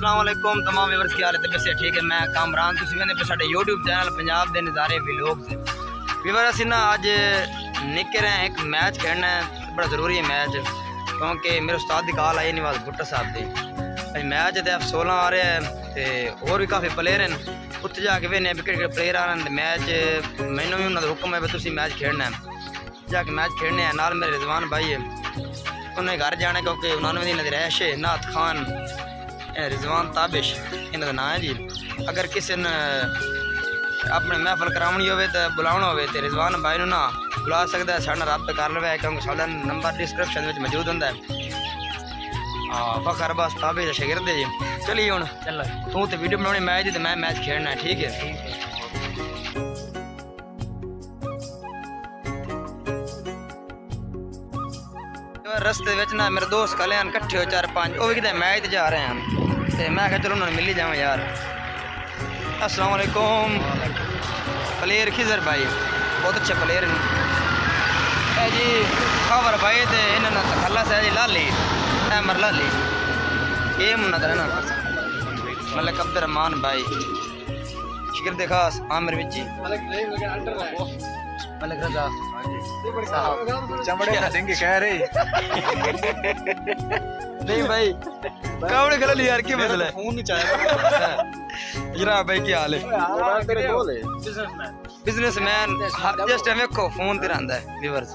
अस्सलाम वालेकुम तमाम व्यूअर्स की हालत है ठीक है। मैं कामरान तुम कहते साढ़े यूट्यूब चैनल पंजाब के नज़ारे व्लॉग से व्यूअर असी ना अज निकल रहे हैं एक मैच खेलना है, बड़ा ज़रूरी है मैच क्योंकि मेरे उस्ताद की कॉल आई नवाज भुट्टो साहब की अज मैच तो 16 आ रहा है तो और भी काफ़ी प्लेयर हैं उत्थे जाके वे केड़े प्लेयर आ रहे हैं मैच मैनू भी उन्होंने हुक्म है भी तुम मैच खेलना है जाके मैच खेलने हैं। नाल मेरे रिजवान भाई है उन्हें घर जाना क्योंकि उन्होंने इन्होंने रैश है नाथ खान रिजवान ताबिश इन्हों का नाम है जी। अगर किसी ने अपने महफल करानी हो तो बुलाना हो तो रिजवान भाई ना बुला सकता है, साढ़े रब्ता कर लवे क्योंकि साढ़ा नंबर डिस्क्रिप्शन में मौजूद होंगे। हाँ फखर बस ताबिश शागिर्द है जी। चलिए हूँ चल तू तो वीडियो बनानी मैच की तो मैं मैच खेलना है ठीक है। रस्ते ना मेरे दोस्त कल कट्ठे हो 4-5 वो भी कितने मैच जा रहे हैं तो मैं क्या चलो उन्होंने मिल ही जाऊँ यार। अस्सलाम वालेकुम प्लेयर खिजर भाई बहुत अच्छे प्लेयर हैं जी। खबर भाई तो इन्होंने खल्ला से जी लाली अहमर लाली गेम नजर है ना मलिक अब्दुर्रहमान भाई शिगिर्द खास आमिर विची मलिक रजा चमड़े देंगे कह रहे नहीं भाई कावड़े खिला लिया यार क्या मसला है फोन नहीं चाहिए जरा भाई क्या हाल है बिजनेसमैन जस्ट देखो फोन ते रहंदा है व्यूअर्स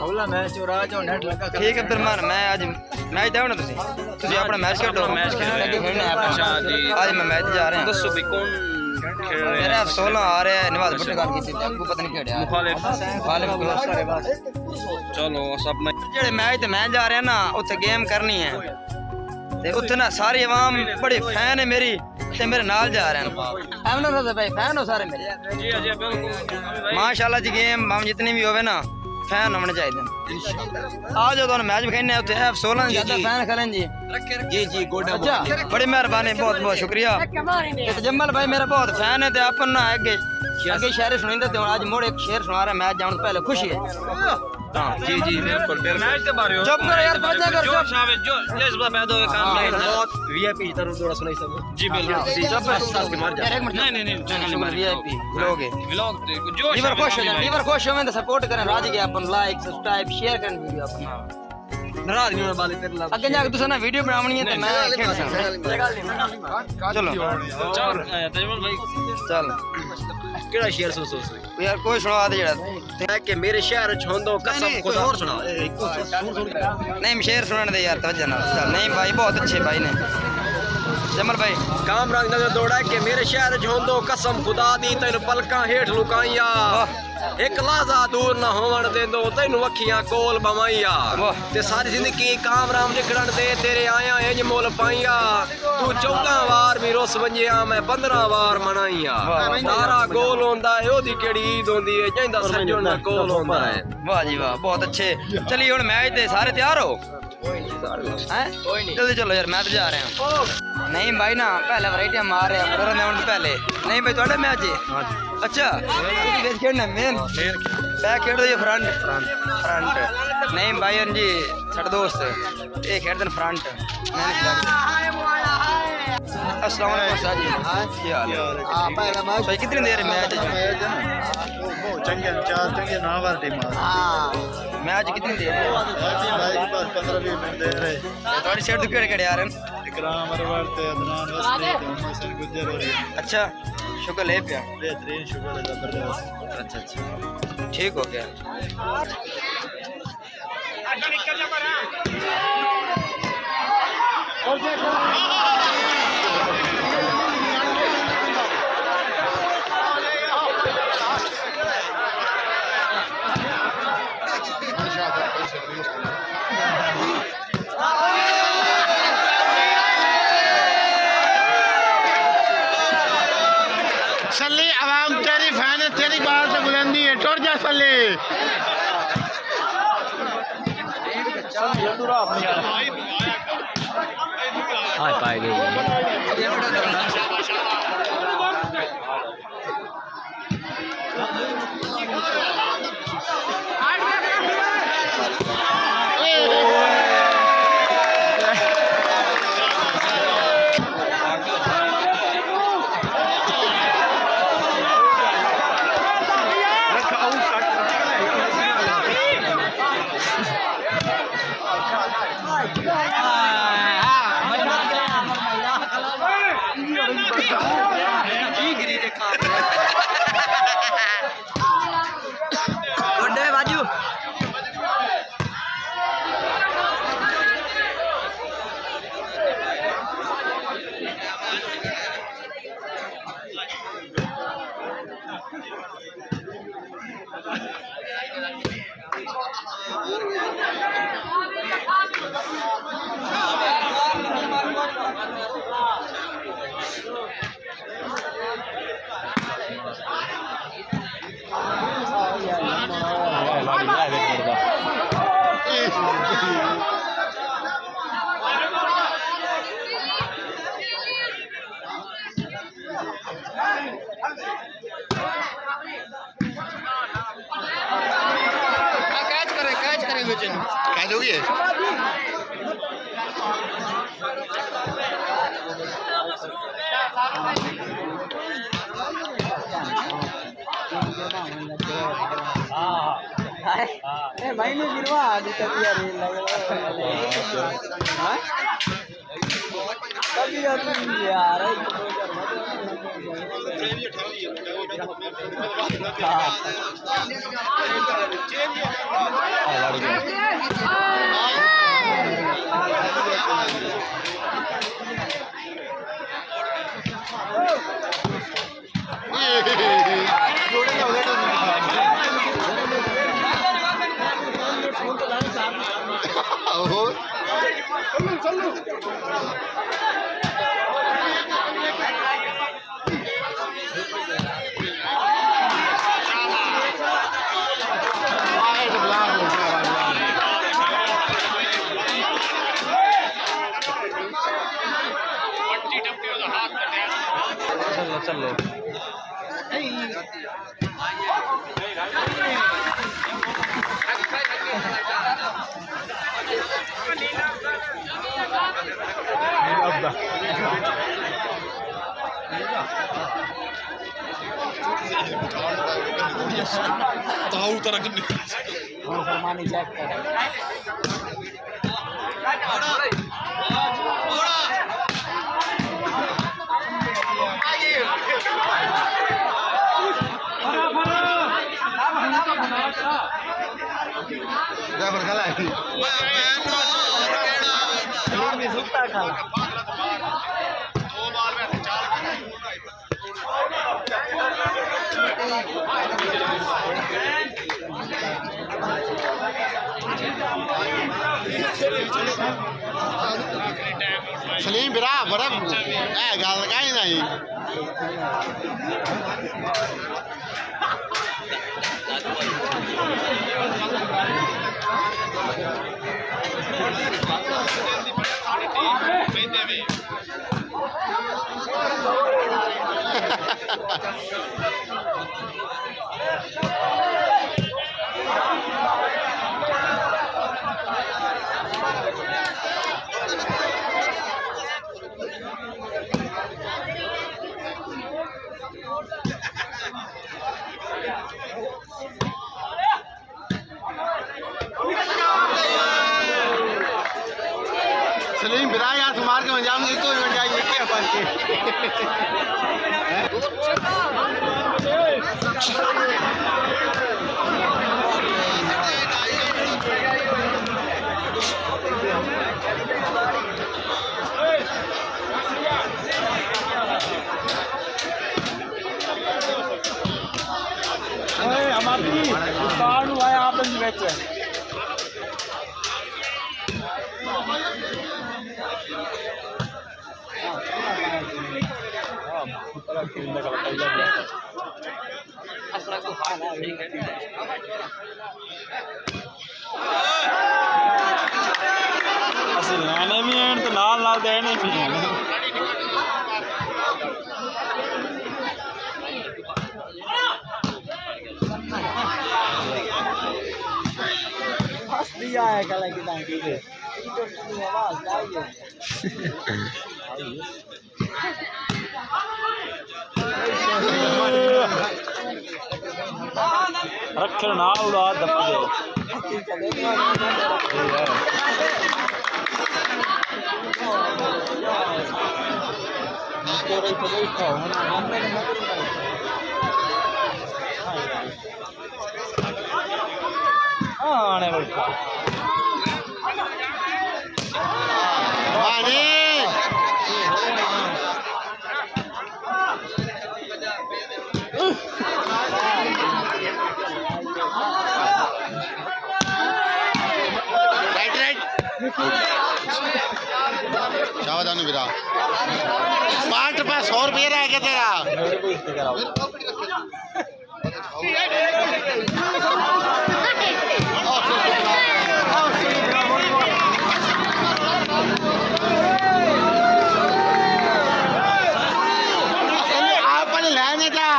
होला मैच और आज नेट लगा ठीक है अब्दुर्रहमान मैं आज मैच दाओ ना तुसी अपना मैच खेलो मैच खेलने खेलना है अच्छा जी आज मैं मैच जा रहे हैं दसो भी कौन मेरा 16 आ रहा है नवाज भुट्टो गल कीती आपको पता नहीं खेड़या मुखालिफ चलो सब जेड़े मैच ते मैं जा रहा है ना उत्थे गेम करनी है ते उत्थे ना सारी आवाम बड़े फैन है मेरी ते मेरे नाल जा रहे हैं एमन रजा भाई फैन हो सारे मेरे जी जी बिल्कुल माशाल्लाह जी गेम हम जितनी भी होवे ना फैन होने चाहिए इंशाल्लाह। आ जाओ तो मैच भी खेलने उत्थे F16 ज्यादा फैन खेलें जी जी जी गोडा अच्छा बड़ी मेहरबानी बहुत बहुत शुक्रिया। जम्मल भाई मेरा बहुत फैन है ते अपन ना आगे शेर सुनिंदा ते आज मोड़ एक शेर सुना रहा मैच जाने से पहले खुशी है हां जी जी बिल्कुल मैच के बारे में चुप कर यार बात कर जो शाबाश जो जज्बा पैदा होए काम नहीं बहुत वीआईपी की तरफ थोड़ा सुनाई सब जी बिल्कुल जब साथ के मार जा नहीं वीआईपी व्लॉग जो लीवर खुश हो मैं तो सपोर्ट करें राज के अपन लाइक सब्सक्राइब शेयर करें वीडियो अपना नाराज नहीं होना बाले तेरे ला अगे जाके तुसा ना वीडियो बनावनी है तो मैं खेल सकता चलो चल तजमल भाई चल केड़ा शेर सो यार कोई सुना दे जेड़ा कि मेरे शहर छोंदो कसम खुदा और सुना नहीं शेर सुनाने दे यार तवज्जो ना चल नहीं भाई बहुत अच्छे भाई ने जमल भाई कामरान नजर दौड़ा के मेरे शहर छोंदो कसम खुदा दी तेन पलका हेठ लुकाइया एक लाजा दूर ना होवन देंदो तेन वखियां कोल बवाइया ते सारी जिंदगी कामराम लिखड़न दे तेरे आया इंज मोल पाइया तू 14 बार भी रोस वंजिया मैं 15 बार मनाइया तारा गोल होंदा है ओदी केड़ी ईद होंदी है जंदा सजण दा कोल होंदा है। वाह जी वाह बहुत अच्छे। चलिए हुन मैच दे सारे तैयार हो हैं जल्दी चलो यार मैच जा रहे हैं नहीं भाई ना पहले वैरायटी मार रहे हैं पहले नहीं भाई थोड़े मैच है अच्छा वेच खेलना मेन बैक खेल दो ये फ्रंट नहीं भाई जी साढ़े दोस्त ये खेलते हैं फ्रंट। अस्सलाम वालेकुम सर जी क्या हाल है पहला मैच भाई कितनी देर मैच है चंगे 4 चंगे 9 बार टीम हां मैच कितनी देर है भाई बस 15-20 मिनट दे रहे थोड़ी सेट दुकेड़े केड़े आ रहे हैं इकराम अरवर ते अदनान वसली ते हुसैन गुज्जर हो रही है अच्छा शुक्र ले पिया बेहतरीन शुक्र है जबरदस्त अच्छा अच्छा ठीक हो गया सल्ली आवाम तेरी फैन है तेरी बात से बुलंदी है टूट जा सल्ली हां पाए गए कह दोगे भाई ने गिरवा दी तबिया रे लग यार चलो tahu तरह के फरमानी चेक कर ड्राइवर खला है में सुट्टा खाला दो बार में चार सलीम बिरा बड़ा है गाल लगाई नहीं सलीम बिरा यार तुम्हारे के अंजाम नहीं तो बन जाएंगे क्या अपन के हमारी दुकान हुआ है आप बेच असल लेने भी हैं तो नाल देने भी हैं दिया है कल की टांगी पे आवाज आई रख ना उड़ा दब आने बैठा शाबादानु बिरा पार्ट पे 100 रुपये रह गया तेरा अपन लेने था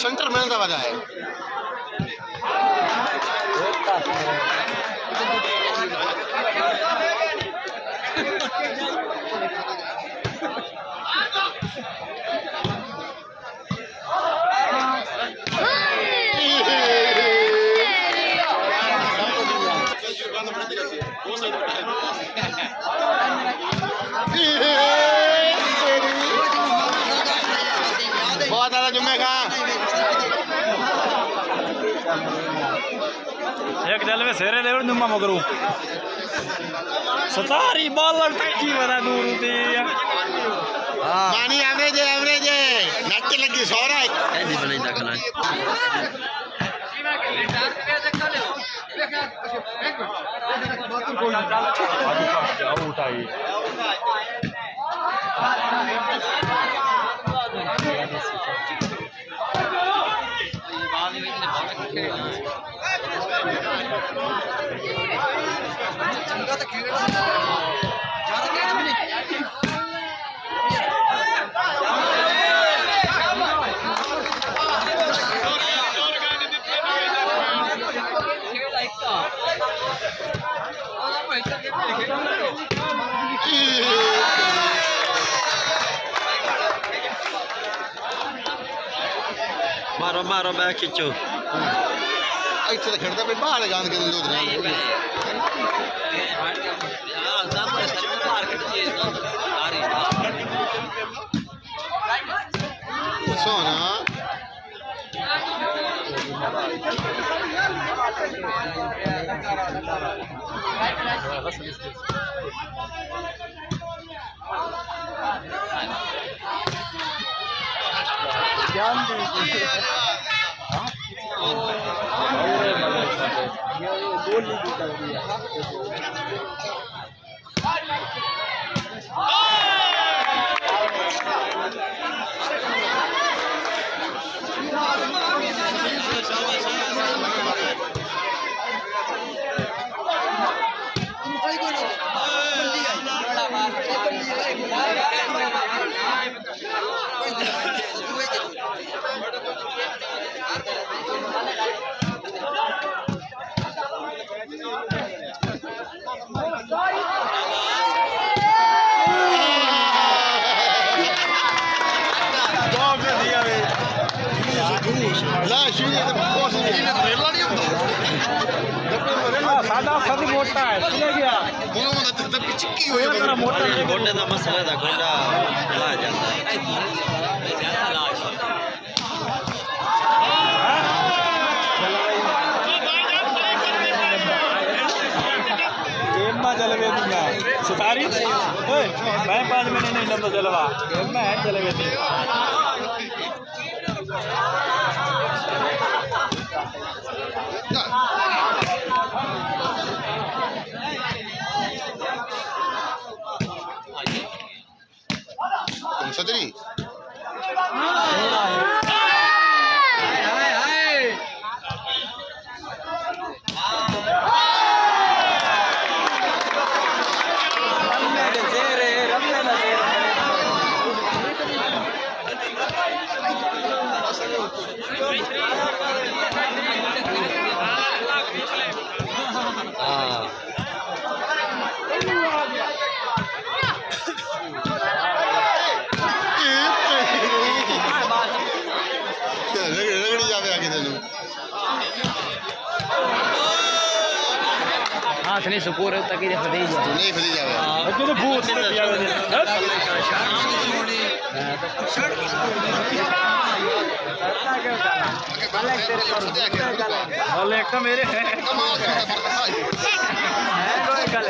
सेंटर में का वजह है बहुत ज्यादा जुम्मे का एक जल में सेरे ले नुमा मगरू सतारी बॉलर टक्की बड़ा दूर होती है पानी एवरेज है नच लगी सोरा ऐसी बनाई दखला उठाई मारो मारो बैक खिंचो ਇੱਥੇ ਤਾਂ ਖੜਦਾ ਪਈ ਬਾਹਰ ਗਾਂਦ ਕੇ ਲੁੱਦ ਰਹੇ ਸੋਨਾ لا شيء بوس اللي تريلا नहीं होता सादा सदी मोटा है सुने गया वो तब चिक्की हुई मेरा मोटा गोडे का मसला था गोडा ला जाता है गेम में जलवे दूंगा सितारी ओए मैं 5 महीने नहीं नंबर जलवा गेम में है जलवे दूंगा तुम सदरी रगड़ी जावे आगे तेन हाथ नहीं सुकूर तक ही फटे जा नहीं फरी जावे अगे तो भूत से दिया वाले एक तो मेरे है कमाल है कोई गल